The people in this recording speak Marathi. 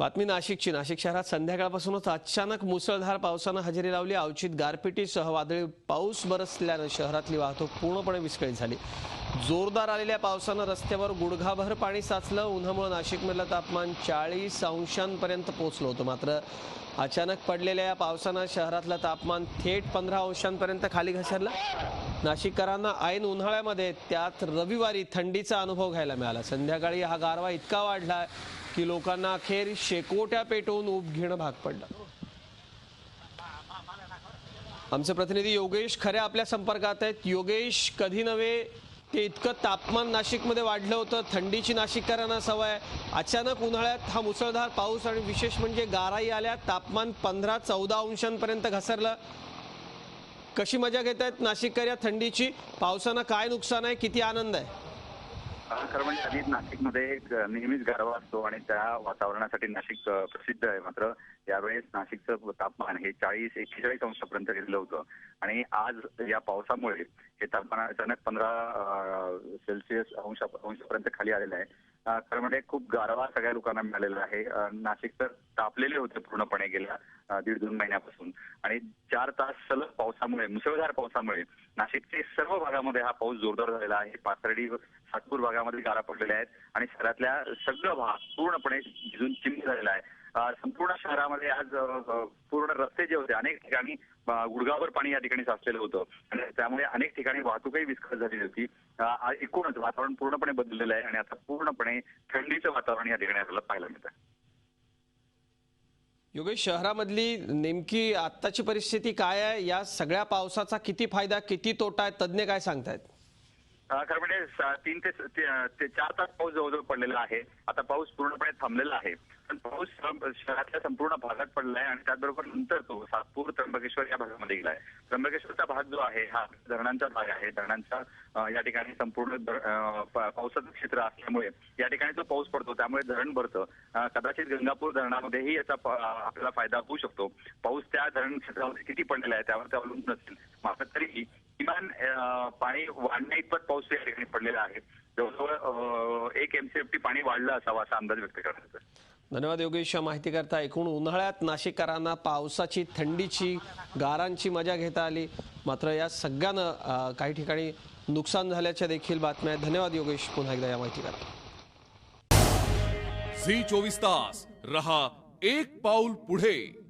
बातमी नाशिकची। नाशिक शहरात संध्याकाळपासूनच अचानक मुसळधार पावसानं हजेरी लावली। अवचित गारपिटीसह वादळी पाऊस बरसल्यानं शहरातली वाहतूक पूर्णपणे विस्कळीत झाली। जोरदार आलेल्या पावसानं रस्त्यावर गुडघाभर पाणी साचलं। उन्हामुळे नाशिकमधलं तापमान 40 अंशांपर्यंत पोहोचलं होतं। मात्र अचानक पडलेल्या या पावसानं शहरातलं तापमान थेट 15 अंशांपर्यंत खाली घसरलं। नाशिककरांना ऐन उन्हाळ्यामध्ये त्यात रविवारी थंडीचा अनुभव घ्यायला मिळाला। संध्याकाळी हा गारवा इतका वाढला की लोकांना अखेर शेकोट्या पेटवून उब घेणं भाग पडलं। आमचे प्रतिनिधी योगेश खरे आपल्या संपर्कात आहेत। योगेश, कधी नव्हे ते इतकं तापमान नाशिकमध्ये वाढलं होतं। थंडीची नाशिककरांना सवय, अचानक उन्हाळ्यात हा मुसळधार पाऊस आणि विशेष म्हणजे गाराही आल्या। तापमान 15-14 अंशांपर्यंत घसरलं। कशी मजा घेत आहेत नाशिककर या थंडीची? पावसानं काय नुकसान आहे, किती आनंद आहे? खरं म्हणजे आधीच नाशिकमध्ये नेहमीच गारवा असतो आणि त्या वातावरणासाठी नाशिक प्रसिद्ध आहे। मात्र यावेळेस नाशिकचं तापमान हे 40-41 अंशापर्यंत गेलं होतं आणि आज या पावसामुळे हे तापमान अचानक 15 सेल्सिअस अंशापर्यंत खाली आलेलं आहे। खरं म्हणजे खूप गारवा सगळ्या लोकांना मिळालेला आहे। नाशिक तर तापलेले होते पूर्णपणे गेल्या 1.5-2 महिन्यापासून आणि 4 तास सलग पावसामुळे, मुसळधार पावसामुळे नाशिकच्या सर्व भागामध्ये हा पाऊस जोरदार झालेला आहे। पाथर्डी, सातपूर भागामध्ये गारा पडलेल्या आहेत आणि शहरातल्या सगळं भाग पूर्णपणे भिजून चिंब झालेला आहे। संपूर्ण शहरामध्ये आज पूर्ण रस्ते जे होते अनेक ठिकाणी गुडघाभर पाणी या ठिकाणी साचलेलं होतं आणि त्यामुळे अनेक ठिकाणी वाहतूकही विस्कळीत झालेली होती। एकूणच वातावरण पूर्णपणे बदललेलं आहे आणि आता पूर्णपणे थंडीचं वातावरण या ठिकाणी आपल्याला पाहायला मिळतं। योगेश, शहरामधली नेमकी आत्ताची परिस्थिती काय आहे? या सगळ्या पावसाचा किती फायदा, किती तोटा आहे, तज्ञ काय सांगतायत? खरं म्हणजे 3 ते 4 तास पाऊस जवळजवळ पडलेला आहे। आता पाऊस पूर्णपणे थांबलेला आहे, पण पाऊस शहरातल्या संपूर्ण भागात पडला आहे आणि त्याचबरोबर नंतर तो सातपूर, त्र्यंबकेश्वर या भागामध्ये गेलाय। त्र्यंबकेश्वरचा भाग जो आहे हा धरणांचा भाग आहे। धरणांचा या ठिकाणी संपूर्ण पावसाचं क्षेत्र असल्यामुळे या ठिकाणी जो पाऊस पडतो त्यामुळे धरण भरतं। कदाचित गंगापूर धरणामध्येही याचा आपल्याला फायदा होऊ शकतो। पाऊस त्या धरण क्षेत्रामध्ये किती पडलेला आहे त्यावर ते अवलंबून असेल। मात्र तरीही किमान पाणी वाढण्या इतपत पाऊस या ठिकाणी पडलेला आहे। जवळजवळ 1 MCFT पाणी वाढलं असावं असा अंदाज व्यक्त करण्यात येतो। धन्यवाद योगेश, माहिती करता। एकूण उन्हाळ्यात नाशिककरांना पावसाची, थंडीची, गारांची मजा घेता आली। मात्र या सगळ्यानं काही ठिकाणी नुकसान झाल्याच्या देखील बातम्या आहेत। धन्यवाद योगेश, पुन्हा एकदा या माहिती करता। झी 24 तास रहा एक पाऊल पुढे।